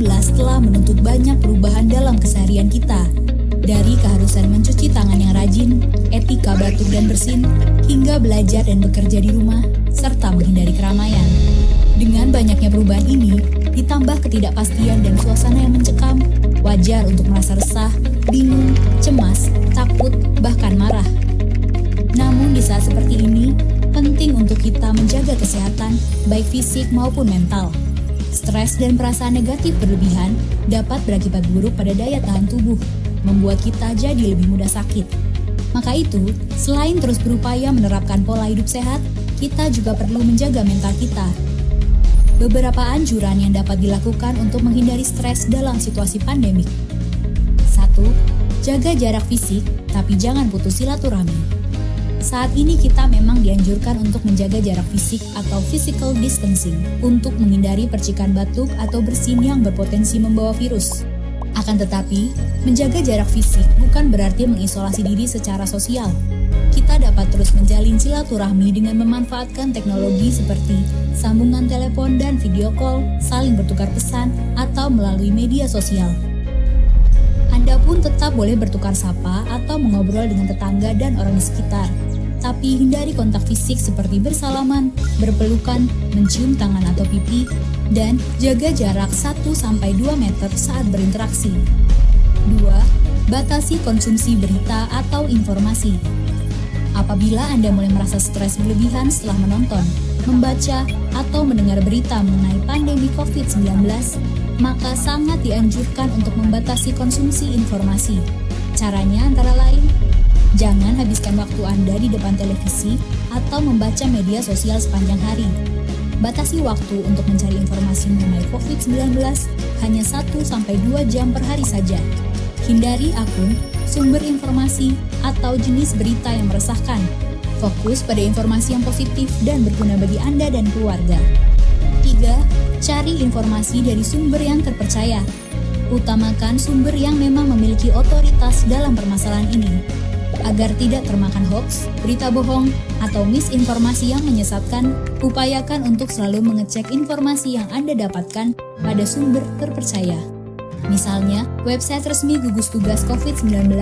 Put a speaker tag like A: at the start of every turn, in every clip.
A: telah menuntut banyak perubahan dalam keseharian kita. Dari keharusan mencuci tangan yang rajin, etika batuk dan bersin, hingga belajar dan bekerja di rumah, serta menghindari keramaian. Dengan banyaknya perubahan ini, ditambah ketidakpastian dan suasana yang mencekam, wajar untuk merasa resah, bingung, cemas, takut, bahkan marah. Namun di saat seperti ini, penting untuk kita menjaga kesehatan, baik fisik maupun mental. Stres dan perasaan negatif berlebihan dapat berakibat buruk pada daya tahan tubuh, membuat kita jadi lebih mudah sakit. Maka itu, selain terus berupaya menerapkan pola hidup sehat, kita juga perlu menjaga mental kita. Beberapa anjuran yang dapat dilakukan untuk menghindari stres dalam situasi pandemik. 1. Jaga jarak fisik, tapi jangan putus silaturahmi. Saat ini kita memang dianjurkan untuk menjaga jarak fisik atau physical distancing untuk menghindari percikan batuk atau bersin yang berpotensi membawa virus. Akan tetapi, menjaga jarak fisik bukan berarti mengisolasi diri secara sosial. Kita dapat terus menjalin silaturahmi dengan memanfaatkan teknologi seperti sambungan telepon dan video call, saling bertukar pesan, atau melalui media sosial. Anda pun tetap boleh bertukar sapa atau mengobrol dengan tetangga dan orang di sekitar. Tapi hindari kontak fisik seperti bersalaman, berpelukan, mencium tangan atau pipi, dan jaga jarak 1-2 meter saat berinteraksi. 2. Batasi konsumsi berita atau informasi. Apabila Anda mulai merasa stres berlebihan setelah menonton, membaca, atau mendengar berita mengenai pandemi COVID-19, maka sangat dianjurkan untuk membatasi konsumsi informasi. Caranya antara lain, jangan habiskan waktu Anda di depan televisi atau membaca media sosial sepanjang hari. Batasi waktu untuk mencari informasi mengenai COVID-19 hanya 1-2 jam per hari saja. Hindari akun, sumber informasi, atau jenis berita yang meresahkan. Fokus pada informasi yang positif dan berguna bagi Anda dan keluarga. 3. Cari informasi dari sumber yang terpercaya. Utamakan sumber yang memang memiliki otoritas dalam permasalahan ini. Agar tidak termakan hoax, berita bohong, atau misinformasi yang menyesatkan, upayakan untuk selalu mengecek informasi yang Anda dapatkan pada sumber terpercaya. Misalnya, website resmi gugus tugas COVID-19,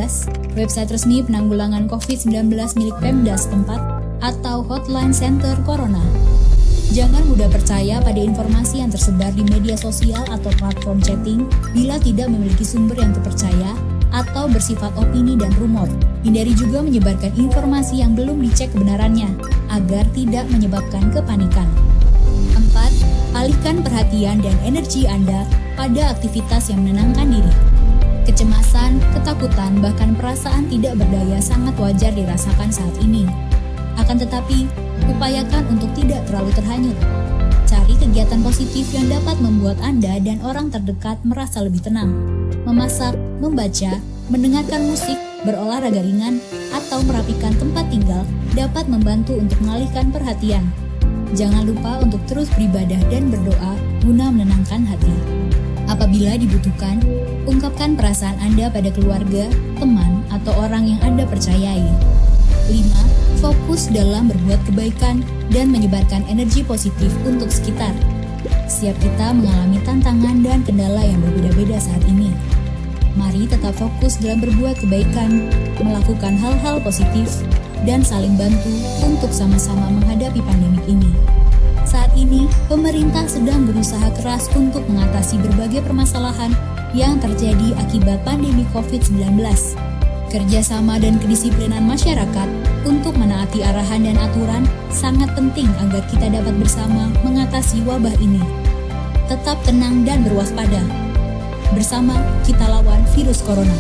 A: website resmi penanggulangan COVID-19 milik Pemda setempat, atau hotline center Corona. Jangan mudah percaya pada informasi yang tersebar di media sosial atau platform chatting bila tidak memiliki sumber yang terpercaya atau bersifat opini dan rumor. Hindari juga menyebarkan informasi yang belum dicek kebenarannya, agar tidak menyebabkan kepanikan. 4. Alihkan perhatian dan energi Anda pada aktivitas yang menenangkan diri. Kecemasan, ketakutan, bahkan perasaan tidak berdaya sangat wajar dirasakan saat ini. Akan tetapi, upayakan untuk tidak terlalu terhanyut. Cari kegiatan positif yang dapat membuat Anda dan orang terdekat merasa lebih tenang. Memasak, membaca, mendengarkan musik, berolahraga ringan, atau merapikan tempat tinggal dapat membantu untuk mengalihkan perhatian. Jangan lupa untuk terus beribadah dan berdoa guna menenangkan hati. Apabila dibutuhkan, ungkapkan perasaan Anda pada keluarga, teman, atau orang yang Anda percayai. 5. Fokus dalam berbuat kebaikan dan menyebarkan energi positif untuk sekitar. Setiap kita mengalami tantangan dan kendala yang berbeda-beda saat ini. Mari tetap fokus dalam berbuat kebaikan, melakukan hal-hal positif, dan saling bantu untuk sama-sama menghadapi pandemik ini. Saat ini, pemerintah sedang berusaha keras untuk mengatasi berbagai permasalahan yang terjadi akibat pandemi COVID-19. Kerjasama dan kedisiplinan masyarakat untuk menaati arahan dan aturan sangat penting agar kita dapat bersama mengatasi wabah ini. Tetap tenang dan berwaspada. Bersama kita lawan virus corona.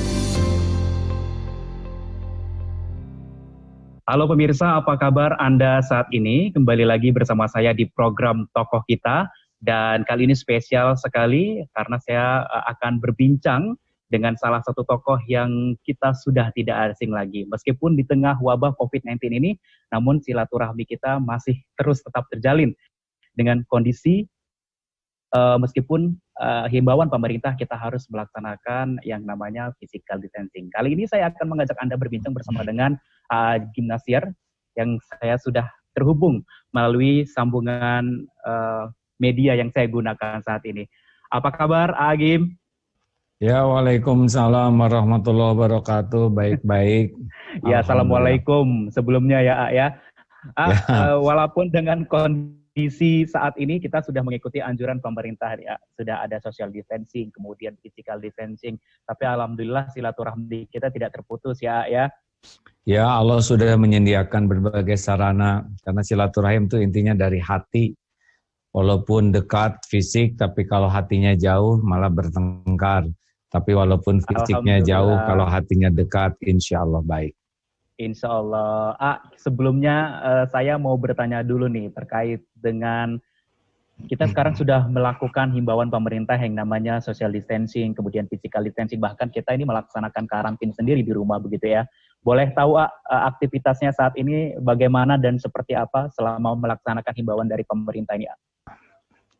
B: Halo pemirsa, apa kabar Anda saat ini? Kembali lagi bersama saya di program Tokoh Kita. Dan kali ini spesial sekali karena saya akan berbincang dengan salah satu tokoh yang kita sudah tidak asing lagi. Meskipun di tengah wabah COVID-19 ini, namun silaturahmi kita masih terus tetap terjalin. Dengan kondisi, meskipun himbauan pemerintah kita harus melaksanakan yang namanya physical distancing. Kali ini saya akan mengajak Anda berbincang bersama dengan Gimnasiar yang saya sudah terhubung melalui sambungan media yang saya gunakan saat ini. Apa kabar, Agim?
C: Ya, waalaikumsalam warahmatullahi wabarakatuh. Baik-baik.
B: Ya,
C: Alhamdulillah.
B: assalamualaikum sebelumnya ya, A, ya.
C: Ya,
B: Walaupun dengan kondisi saat ini kita sudah mengikuti anjuran pemerintah, ya, sudah ada social distancing, kemudian physical distancing, tapi alhamdulillah silaturahmi kita tidak terputus ya, ya.
C: ya Allah sudah menyediakan berbagai sarana karena silaturahim itu intinya dari hati. Walaupun dekat fisik, tapi kalau hatinya jauh malah bertengkar. Tapi walaupun fisiknya jauh,
B: Alhamdulillah.
C: kalau hatinya dekat, insya Allah baik.
B: Insya Allah. Sebelumnya saya mau bertanya dulu nih terkait dengan kita sekarang sudah melakukan himbauan pemerintah yang namanya social distancing, kemudian physical distancing, bahkan kita ini melaksanakan karantin sendiri di rumah begitu ya. Boleh tahu aktivitasnya saat ini bagaimana dan seperti apa selama melaksanakan himbauan dari pemerintah ini?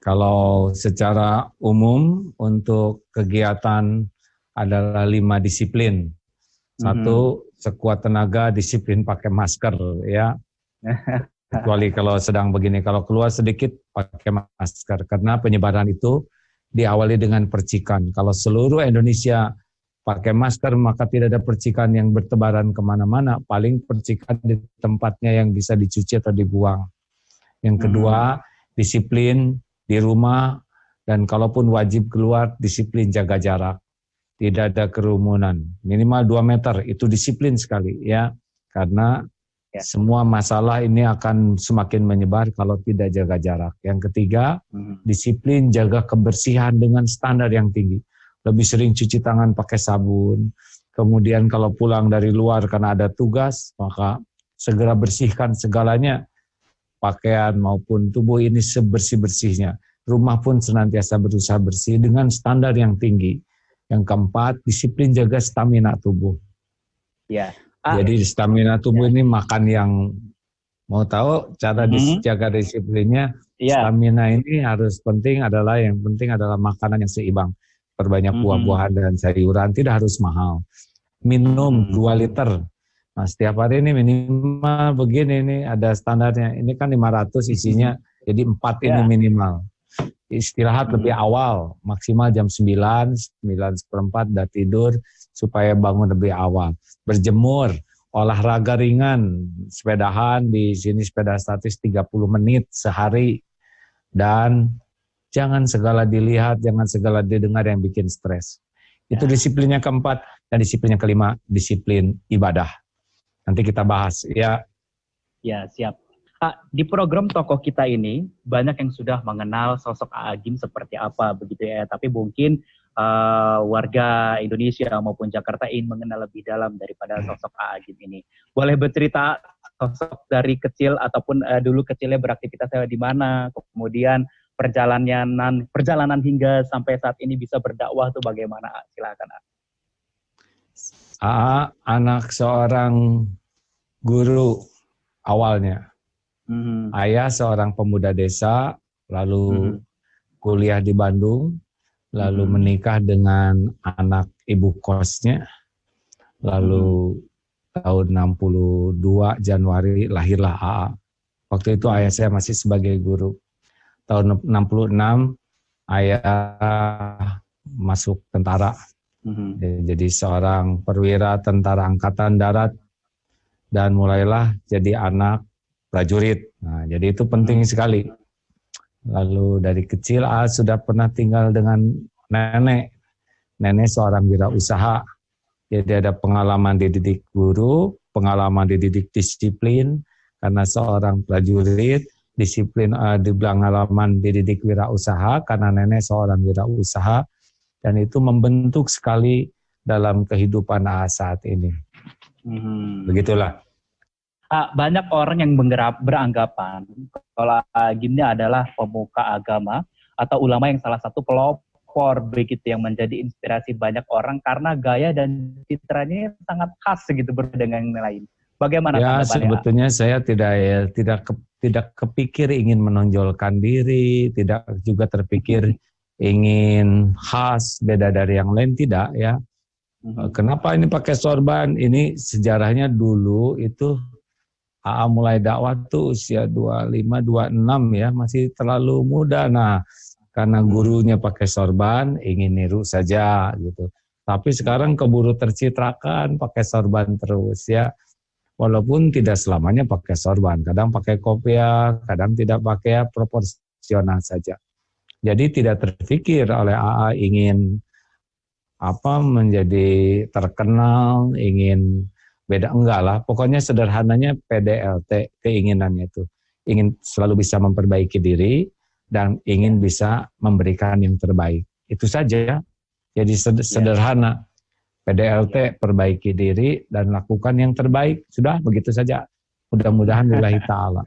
C: Kalau secara umum untuk kegiatan adalah 5 disiplin. Satu, sekuat tenaga disiplin pakai masker ya. Kecuali kalau sedang begini, kalau keluar sedikit pakai masker. Karena penyebaran itu diawali dengan percikan. Kalau seluruh Indonesia pakai masker, maka tidak ada percikan yang bertebaran kemana-mana. Paling percikan di tempatnya yang bisa dicuci atau dibuang. Yang kedua, disiplin di rumah, dan kalaupun wajib keluar, disiplin jaga jarak. Tidak ada kerumunan. Minimal 2 meter, itu disiplin sekali ya. Karena semua masalah ini akan semakin menyebar kalau tidak jaga jarak. Yang ketiga, disiplin jaga kebersihan dengan standar yang tinggi. Lebih sering cuci tangan pakai sabun. Kemudian kalau pulang dari luar karena ada tugas, maka segera bersihkan segalanya. Pakaian maupun tubuh ini sebersih-bersihnya. Rumah pun senantiasa berusaha bersih dengan standar yang tinggi. Yang keempat, disiplin jaga stamina tubuh.
B: Ya.
C: Jadi stamina tubuh ini makan yang, mau tahu cara jaga disiplinnya, stamina ini harus yang penting adalah makanan yang seimbang. Perbanyak buah-buahan dan sayuran, tidak harus mahal. Minum 2 liter. Nah, setiap hari ini minimal begini, ini ada standarnya. Ini kan 500 isinya, jadi 4 ini minimal. Istirahat lebih awal, maksimal jam 9, 9:15 udah tidur, supaya bangun lebih awal. Berjemur, olahraga ringan, sepedahan, di sini sepeda statis 30 menit sehari. Dan jangan segala dilihat, jangan segala didengar yang bikin stres. Itu disiplinnya keempat. Dan disiplin yang kelima, disiplin ibadah. Nanti kita bahas ya.
B: Ya, siap. Di program Tokoh Kita ini banyak yang sudah mengenal sosok Agim seperti apa begitu ya. Tapi mungkin warga Indonesia maupun Jakarta ingin mengenal lebih dalam daripada sosok Agim ini. Boleh bercerita sosok dari kecil ataupun dulu kecilnya beraktivitas di mana, kemudian perjalanan hingga sampai saat ini bisa berdakwah tuh bagaimana? Silakan.
C: Anak seorang guru awalnya. Ayah seorang pemuda desa, lalu kuliah di Bandung, lalu menikah dengan anak ibu kosnya, lalu tahun 62 Januari lahirlah AA. Waktu itu ayah saya masih sebagai guru. Tahun 66 ayah masuk tentara. Jadi seorang perwira tentara angkatan darat dan mulailah jadi anak prajurit. Nah, jadi itu penting sekali. Lalu dari kecil sudah pernah tinggal dengan nenek. Nenek seorang wirausaha. Jadi ada pengalaman dididik guru, pengalaman dididik disiplin karena seorang prajurit, disiplin di pengalaman dididik wirausaha karena nenek seorang wirausaha. Dan itu membentuk sekali dalam kehidupan saat ini. Begitulah.
B: Banyak orang yang beranggapan kalau Agim ini adalah pemuka agama atau ulama yang salah satu pelopor begitu yang menjadi inspirasi banyak orang karena gaya dan citranya sangat khas gitu berbeda dengan yang lain. Bagaimana
C: tanggapannya? Sebetulnya saya tidak kepikir ingin menonjolkan diri, tidak juga terpikir ingin khas beda dari yang lain, tidak ya. Kenapa ini pakai sorban? Ini sejarahnya dulu itu AA mulai dakwah tuh usia 25, 26 ya, masih terlalu muda. Nah, karena gurunya pakai sorban, ingin niru saja gitu. Tapi sekarang keburu tercitrakan pakai sorban terus ya. Walaupun tidak selamanya pakai sorban, kadang pakai kopiah, kadang tidak pakai, proporsional saja. Jadi tidak terpikir oleh AA ingin menjadi terkenal, ingin beda, enggak lah. Pokoknya sederhananya PDLT, keinginannya itu ingin selalu bisa memperbaiki diri dan ingin bisa memberikan yang terbaik. Itu saja. Jadi sederhana. PDLT, perbaiki diri dan lakukan yang terbaik. Sudah begitu saja. Mudah-mudahan lillahi ta'ala.